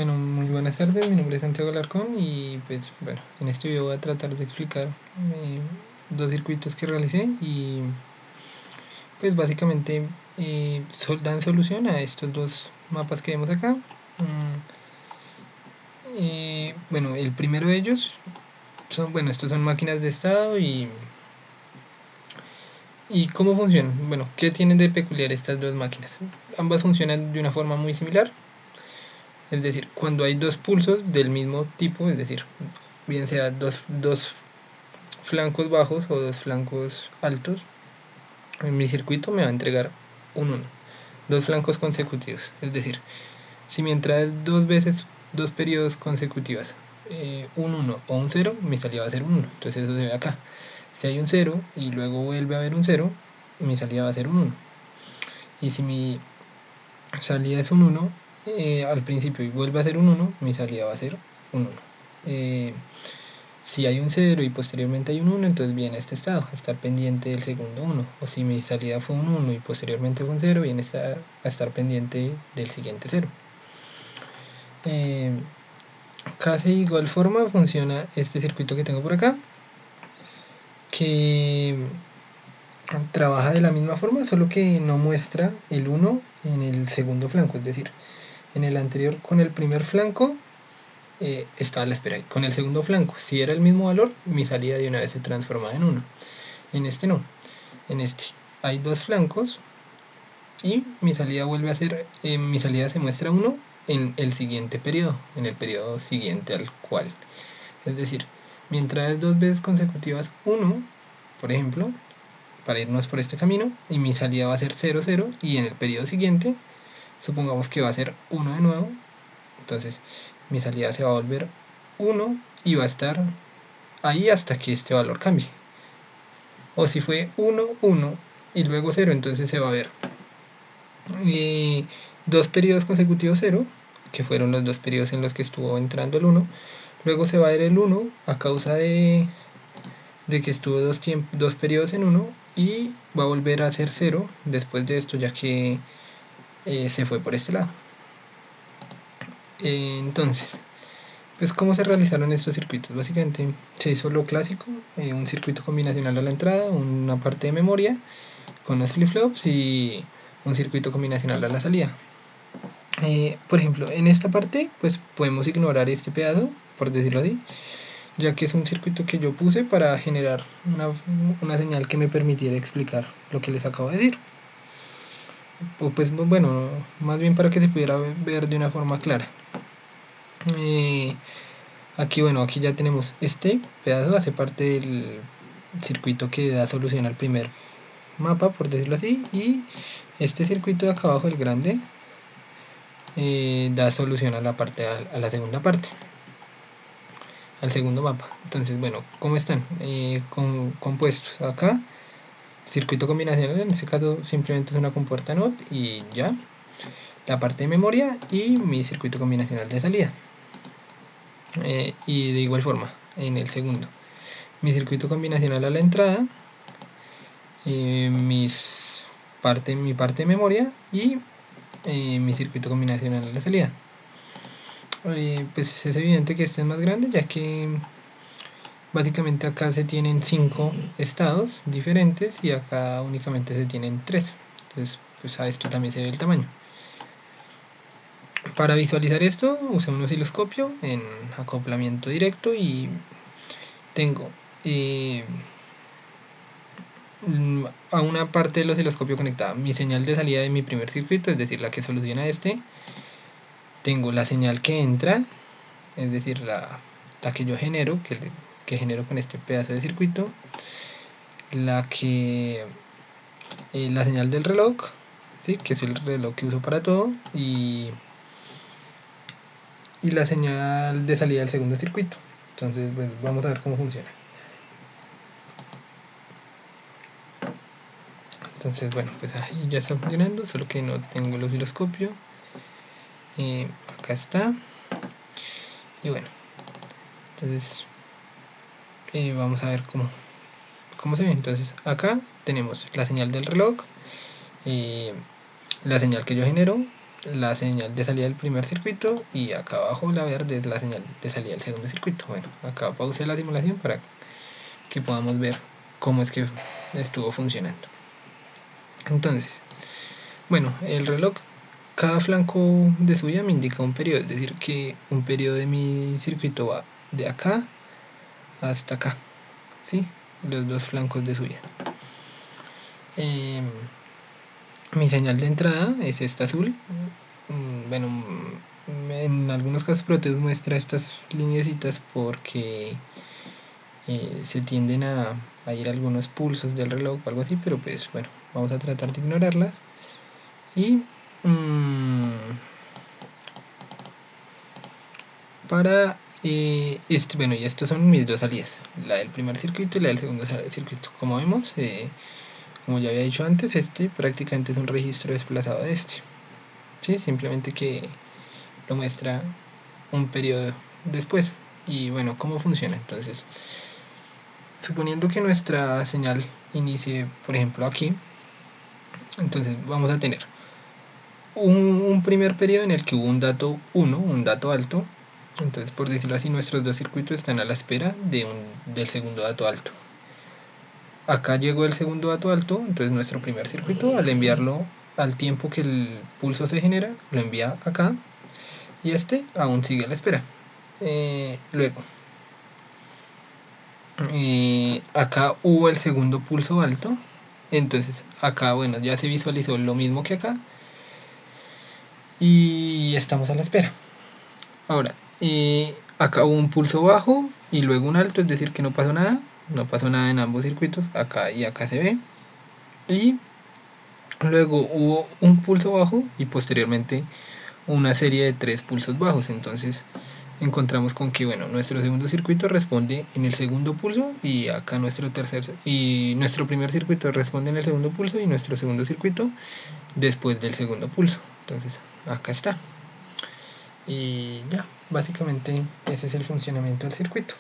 Bueno, muy buenas tardes, mi nombre es Santiago Alarcón y pues bueno, en este video voy a tratar de explicar dos circuitos que realicé y pues básicamente dan solución a estos dos mapas que vemos acá. Bueno, el primero de ellos estos son máquinas de estado y ¿cómo funcionan? Bueno, ¿qué tienen de peculiar estas dos máquinas? Ambas funcionan de una forma muy similar. Es decir, cuando hay dos pulsos del mismo tipo, es decir, bien sea dos flancos bajos o dos flancos altos, en mi circuito me va a entregar un 1, dos flancos consecutivos. Es decir, si me trae dos veces dos periodos consecutivas, un 1 o un 0, mi salida va a ser un 1. Entonces eso se ve acá. Si hay un 0 y luego vuelve a haber un 0, mi salida va a ser un 1. Y si mi salida es un 1 al principio y vuelve a ser un 1, mi salida va a ser un 1. Si hay un 0 y posteriormente hay un 1, entonces viene este estado, estar pendiente del segundo 1. O si mi salida fue un 1 y posteriormente fue un 0, viene a estar pendiente del siguiente 0. Casi de igual forma funciona este circuito que tengo por acá, que trabaja de la misma forma, solo que no muestra el 1 en el segundo flanco. Es decir, en el anterior con el primer flanco estaba a la espera. Con el segundo flanco, si era el mismo valor, mi salida de una vez se transformaba en 1. En este no. En este hay dos flancos y mi salida vuelve a ser, mi salida se muestra 1 en el siguiente periodo, en el periodo siguiente al cual. Es decir, mientras dos veces consecutivas 1, por ejemplo, para irnos por este camino, y mi salida va a ser 0, 0, y en el periodo siguiente, supongamos que va a ser 1 de nuevo, entonces mi salida se va a volver 1 y va a estar ahí hasta que este valor cambie. O si fue 1, 1 y luego 0, entonces se va a ver dos periodos consecutivos 0, que fueron los dos periodos en los que estuvo entrando el 1. Luego se va a ver el 1 a causa de que estuvo dos periodos en 1 y va a volver a ser 0 después de esto, ya que se fue por este lado. Entonces, pues ¿cómo se realizaron estos circuitos? Básicamente se hizo lo clásico, un circuito combinacional a la entrada, una parte de memoria con los flip-flops y un circuito combinacional a la salida. Por ejemplo, en esta parte pues podemos ignorar este pedazo, por decirlo así, ya que es un circuito que yo puse para generar una señal que me permitiera explicar lo que les acabo de decir. O pues bueno, más bien para que se pudiera ver de una forma clara. Aquí ya tenemos este pedazo, hace parte del circuito que da solución al primer mapa, por decirlo así, y este circuito de acá abajo, el grande, da solución a la segunda parte, al segundo mapa. Entonces, bueno, ¿cómo están? Compuestos acá, circuito combinacional, en este caso simplemente es una compuerta NOT y ya, la parte de memoria y mi circuito combinacional de salida. Y de igual forma, en el segundo, mi circuito combinacional a la entrada, mi parte de memoria y mi circuito combinacional a la salida. Pues es evidente que este es más grande, ya que básicamente acá se tienen 5 estados diferentes y acá únicamente se tienen 3. Entonces pues a esto también se ve el tamaño. Para visualizar esto usé un osciloscopio en acoplamiento directo y tengo a una parte del osciloscopio conectada mi señal de salida de mi primer circuito, es decir, la que soluciona este. Tengo la señal que entra, es decir, la que yo genero, que genero con este pedazo de circuito, la señal del reloj, ¿sí? Que es el reloj que uso para todo, y la señal de salida del segundo circuito. Entonces, pues, vamos a ver cómo funciona. Entonces, bueno, pues ahí ya está funcionando, solo que no tengo el osciloscopio. Acá está. Y bueno, entonces vamos a ver cómo se ve. Entonces, acá tenemos la señal del reloj, la señal que yo genero, la señal de salida del primer circuito y acá abajo la verde es la señal de salida del segundo circuito. Bueno, acá pausé la simulación para que podamos ver cómo es que estuvo funcionando. Entonces, bueno, el reloj, cada flanco de subida me indica un periodo, es decir, que un periodo de mi circuito va de acá hasta acá, ¿sí? Los dos flancos de subida. Mi señal de entrada es esta azul. Bueno, en algunos casos Proteus muestra estas lineecitas porque se tienden a ir algunos pulsos del reloj o algo así, pero pues bueno, vamos a tratar de ignorarlas. Y para bueno, y estos son mis dos salidas, la del primer circuito y la del segundo circuito. Como vemos, como ya había dicho antes, este prácticamente es un registro desplazado de este, ¿sí? Simplemente que lo muestra un periodo después. Y bueno, ¿cómo funciona? Entonces, suponiendo que nuestra señal inicie, por ejemplo, aquí, entonces vamos a tener un primer periodo en el que hubo un dato 1, un dato alto. Entonces, por decirlo así, nuestros dos circuitos están a la espera del segundo dato alto. Acá llegó el segundo dato alto, entonces nuestro primer circuito, al enviarlo al tiempo que el pulso se genera, lo envía acá y este aún sigue a la espera. Luego, acá hubo el segundo pulso alto, entonces acá, bueno, ya se visualizó lo mismo que acá y estamos a la espera. Ahora, acá hubo un pulso bajo y luego un alto, es decir que no pasó nada en ambos circuitos, acá y acá se ve. Y luego hubo un pulso bajo y posteriormente una serie de 3 pulsos bajos. Entonces encontramos con que, bueno, nuestro segundo circuito responde en el segundo pulso y acá nuestro primer circuito responde en el segundo pulso y nuestro segundo circuito después del segundo pulso. Entonces acá está. Y ya, básicamente ese es el funcionamiento del circuito.